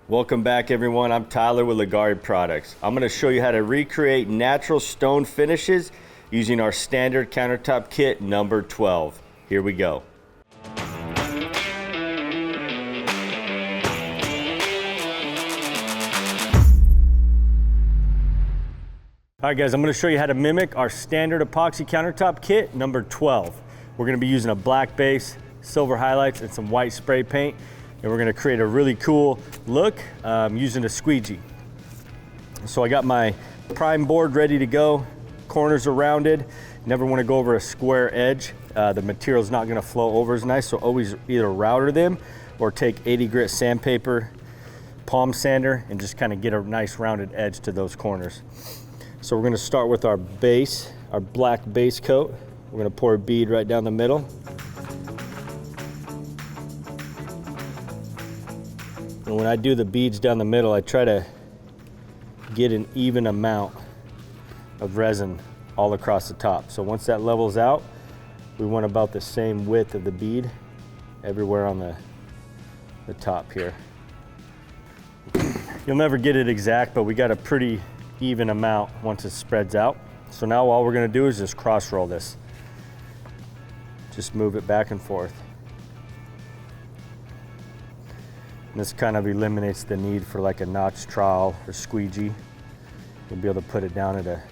Welcome back everyone, I'm Tyler with Leggari Products. I'm going to show you how to recreate natural stone finishes using our standard countertop kit number 12. Here we go. Alright guys, I'm going to show you how to mimic our standard epoxy countertop kit number 12. We're going to be using a black base, silver highlights, and some white spray paint. And we're going to create a really cool look using a squeegee. So I got my prime board ready to go. Corners are rounded. Never want to go over a square edge. The material's not going to flow over as nice, so always either router them or take 80 grit sandpaper, palm sander, and just kind of get a nice rounded edge to those corners. So we're going to start with our base, our black base coat. We're going to pour a bead right down the middle. And when I do the beads down the middle, I try to get an even amount of resin all across the top. So once that levels out, we want about the same width of the bead everywhere on the top here. You'll never get it exact, but we got a pretty even amount once it spreads out. So now all we're going to do is just cross roll this. Just move it back and forth. And this kind of eliminates the need for like a notch trowel or squeegee. You'll be able to put it down at a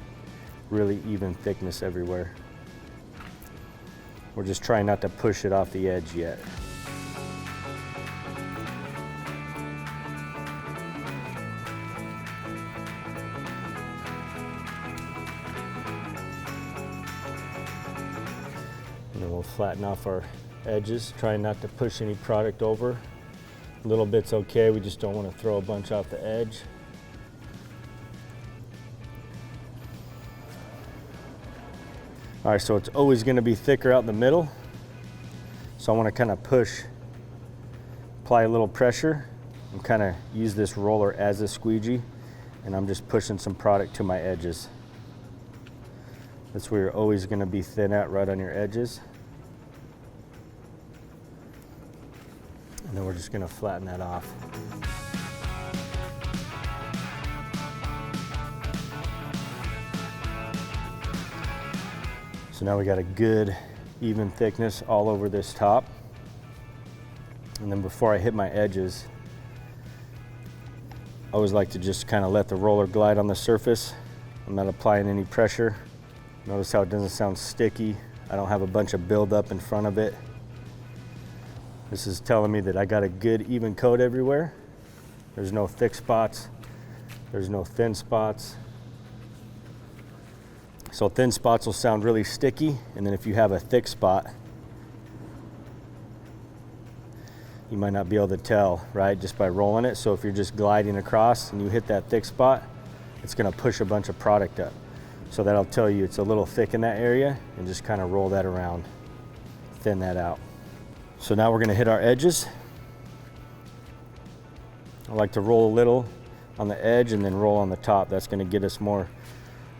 really even thickness everywhere. We're just trying not to push it off the edge yet. And then we'll flatten off our edges, trying not to push any product over. A little bit's okay, we just don't want to throw a bunch off the edge. All right, so it's always going to be thicker out in the middle. So I want to kind of push, apply a little pressure, and kind of use this roller as a squeegee. And I'm just pushing some product to my edges. That's where you're always going to be thin at, right on your edges. And then we're just going to flatten that off. So now we got a good even thickness all over this top. And then before I hit my edges, I always like to just kind of let the roller glide on the surface. I'm not applying any pressure. Notice how it doesn't sound sticky. I don't have a bunch of buildup in front of it. This is telling me that I got a good even coat everywhere. There's no thick spots. There's no thin spots. So thin spots will sound really sticky, and then if you have a thick spot, you might not be able to tell, right, just by rolling it. So if you're just gliding across and you hit that thick spot, it's gonna push a bunch of product up. So that'll tell you it's a little thick in that area, and just kind of roll that around, thin that out. So now we're going to hit our edges. I like to roll a little on the edge and then roll on the top. That's going to get us more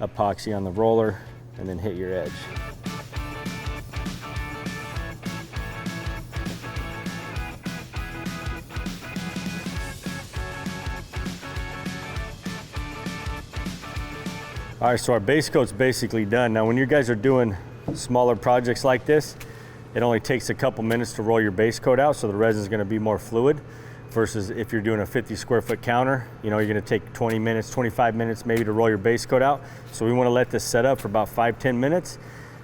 epoxy on the roller, and then hit your edge. All right, so our base coat's basically done. Now when you guys are doing smaller projects like this, it only takes a couple minutes to roll your base coat out, so the resin is going to be more fluid, versus if you're doing a 50 square foot counter, you know, you're going to take 20 minutes, 25 minutes maybe to roll your base coat out. So we want to let this set up for about 5-10 minutes.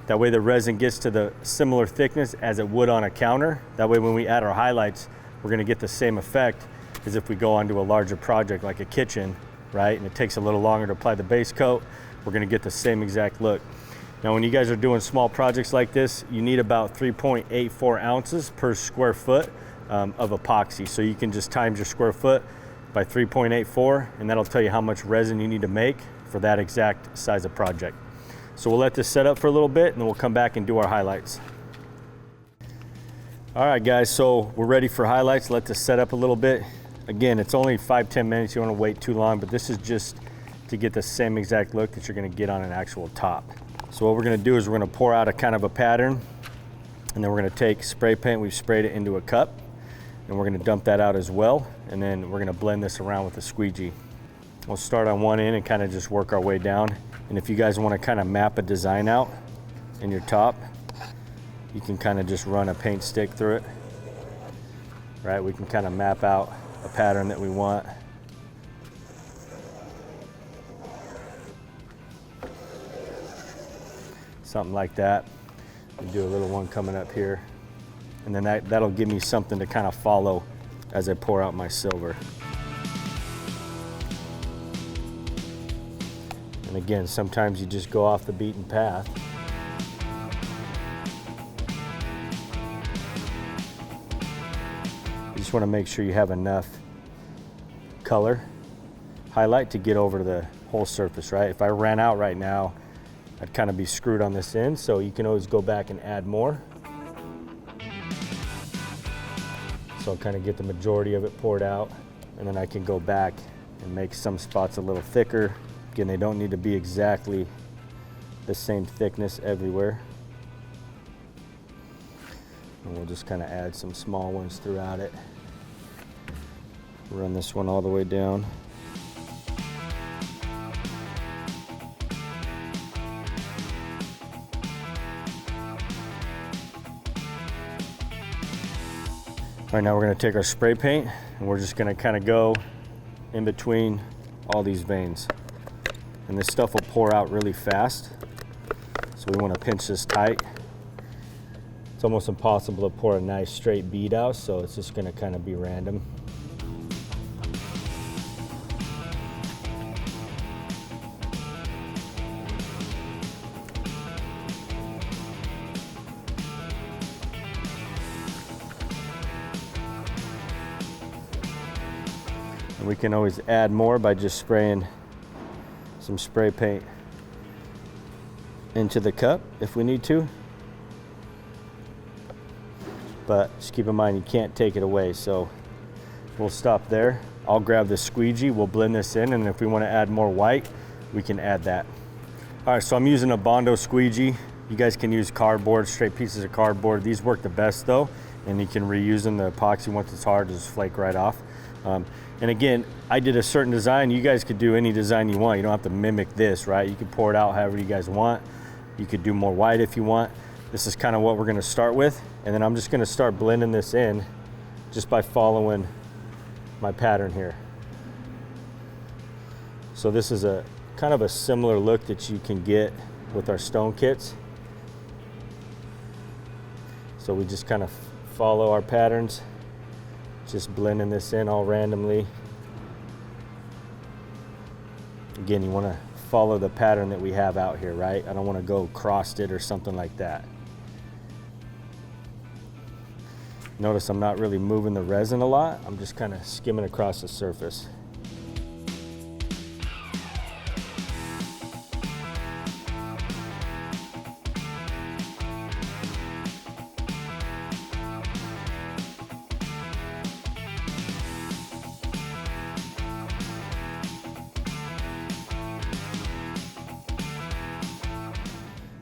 That way the resin gets to the similar thickness as it would on a counter. That way when we add our highlights, we're going to get the same effect as if we go onto a larger project like a kitchen, right? And it takes a little longer to apply the base coat. We're going to get the same exact look. Now, when you guys are doing small projects like this, you need about 3.84 ounces per square foot of epoxy. So you can just times your square foot by 3.84, and that'll tell you how much resin you need to make for that exact size of project. So we'll let this set up for a little bit, and then we'll come back and do our highlights. All right, guys, so we're ready for highlights. Let this set up a little bit. Again, it's only 5-10 minutes. You don't want to wait too long, but this is just to get the same exact look that you're going to get on an actual top. So what we're going to do is we're going to pour out a kind of a pattern, and then we're going to take spray paint. We've sprayed it into a cup. and we're gonna dump that out as well, and then we're gonna blend this around with a squeegee. We'll start on one end and kind of just work our way down. And if you guys want to kind of map a design out in your top, you can kind of just run a paint stick through it, right? We can kind of map out a pattern that we want. Something like that. We do a little one coming up here. And then that'll give me something to kind of follow as I pour out my silver. And again, sometimes you just go off the beaten path. You just want to make sure you have enough color highlight to get over the whole surface, right? If I ran out right now, I'd kind of be screwed on this end, so you can always go back and add more. So I'll kind of get the majority of it poured out, and then I can go back and make some spots a little thicker. Again, they don't need to be exactly the same thickness everywhere. And we'll just kind of add some small ones throughout it. Run this one all the way down. All right, now we're going to take our spray paint and we're just going to kind of go in between all these veins. And this stuff will pour out really fast, so we want to pinch this tight. It's almost impossible to pour a nice straight bead out, so it's just going to kind of be random. And we can always add more by just spraying some spray paint into the cup if we need to, but just keep in mind you can't take it away, so we'll stop there. I'll grab the squeegee, we'll blend this in, and if we want to add more white, we can add that. All right, so I'm using a Bondo squeegee. You guys can use cardboard, straight pieces of cardboard. These work the best though, and you can reuse them. The epoxy, once it's hard, just flake right off. And again, I did a certain design. You guys could do any design you want. You don't have to mimic this, right? You can pour it out however you guys want. You could do more white if you want. This is kind of what we're gonna start with. And then I'm just gonna start blending this in just by following my pattern here. So this is a kind of a similar look that you can get with our stone kits. So we just kind of follow our patterns. Just blending this in all randomly. Again, you want to follow the pattern that we have out here, right? I don't want to go crossed it or something like that. Notice I'm not really moving the resin a lot. I'm just kind of skimming across the surface.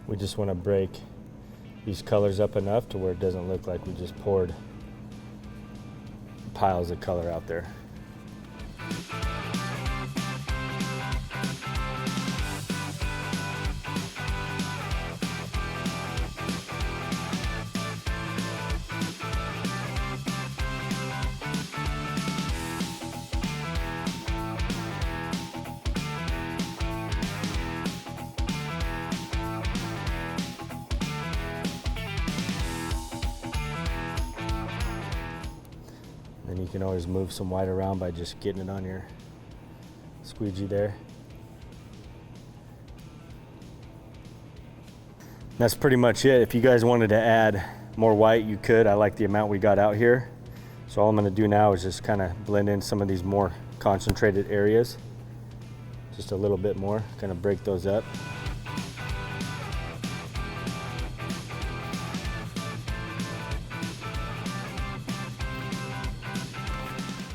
We just want to break these colors up enough to where it doesn't look like we just poured piles of color out there. Then you can always move some white around by just getting it on your squeegee there. That's pretty much it. If you guys wanted to add more white, you could. I like the amount we got out here. So all I'm gonna do now is just kind of blend in some of these more concentrated areas. Just a little bit more, kind of break those up.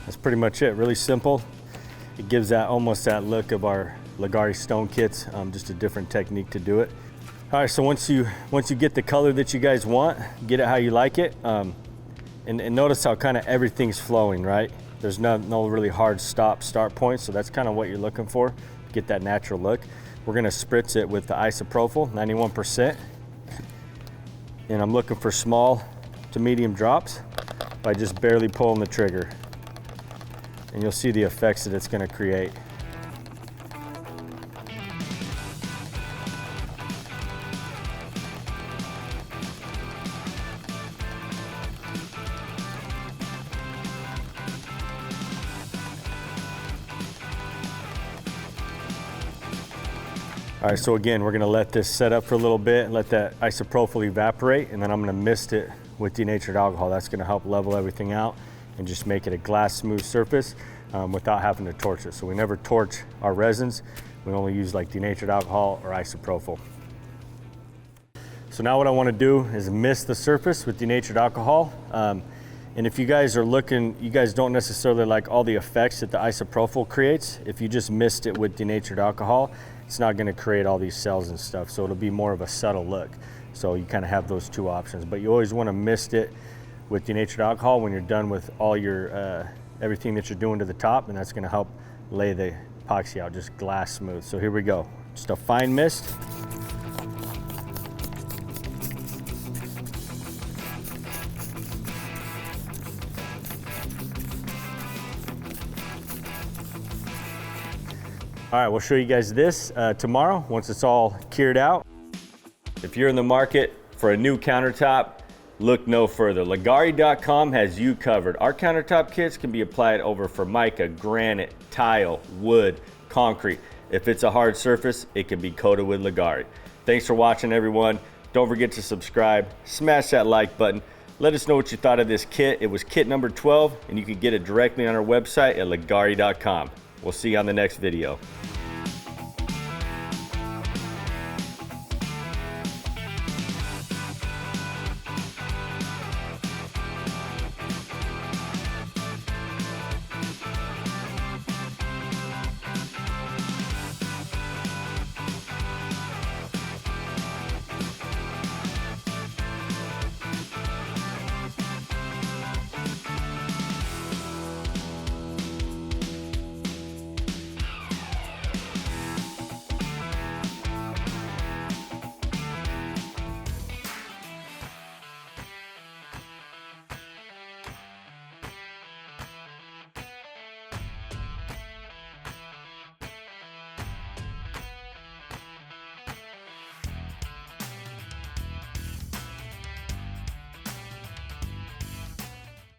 That's pretty much it, really simple. It gives that almost that look of our Leggari stone kits, just a different technique to do it. All right, so once you get the color that you guys want, get it how you like it, And notice how kind of everything's flowing, right? There's no really hard start point, so that's kind of what you're looking for, get that natural look. We're gonna spritz it with the isopropyl, 91%. And I'm looking for small to medium drops by just barely pulling the trigger. And you'll see the effects that it's gonna create. All right, so again, we're gonna let this set up for a little bit and let that isopropyl evaporate, and then I'm gonna mist it with denatured alcohol. That's gonna help level everything out and just make it a glass smooth surface without having to torch it. So we never torch our resins. We only use like denatured alcohol or isopropyl. So now what I wanna do is mist the surface with denatured alcohol. And if you guys are looking, you guys don't necessarily like all the effects that the isopropyl creates. If you just mist it with denatured alcohol, it's not gonna create all these cells and stuff, so it'll be more of a subtle look. So you kind of have those two options, but you always wanna mist it with denatured alcohol when you're done with all your, everything that you're doing to the top, and that's gonna help lay the epoxy out, just glass smooth. So here we go, just a fine mist. All right, we'll show you guys this tomorrow once it's all cured out. If you're in the market for a new countertop, look no further. Leggari.com has you covered. Our countertop kits can be applied over Formica, granite, tile, wood, concrete. If it's a hard surface, it can be coated with Leggari. Thanks for watching, everyone. Don't forget to subscribe, smash that like button. Let us know what you thought of this kit. It was kit number 12, and you can get it directly on our website at Leggari.com. We'll see you on the next video.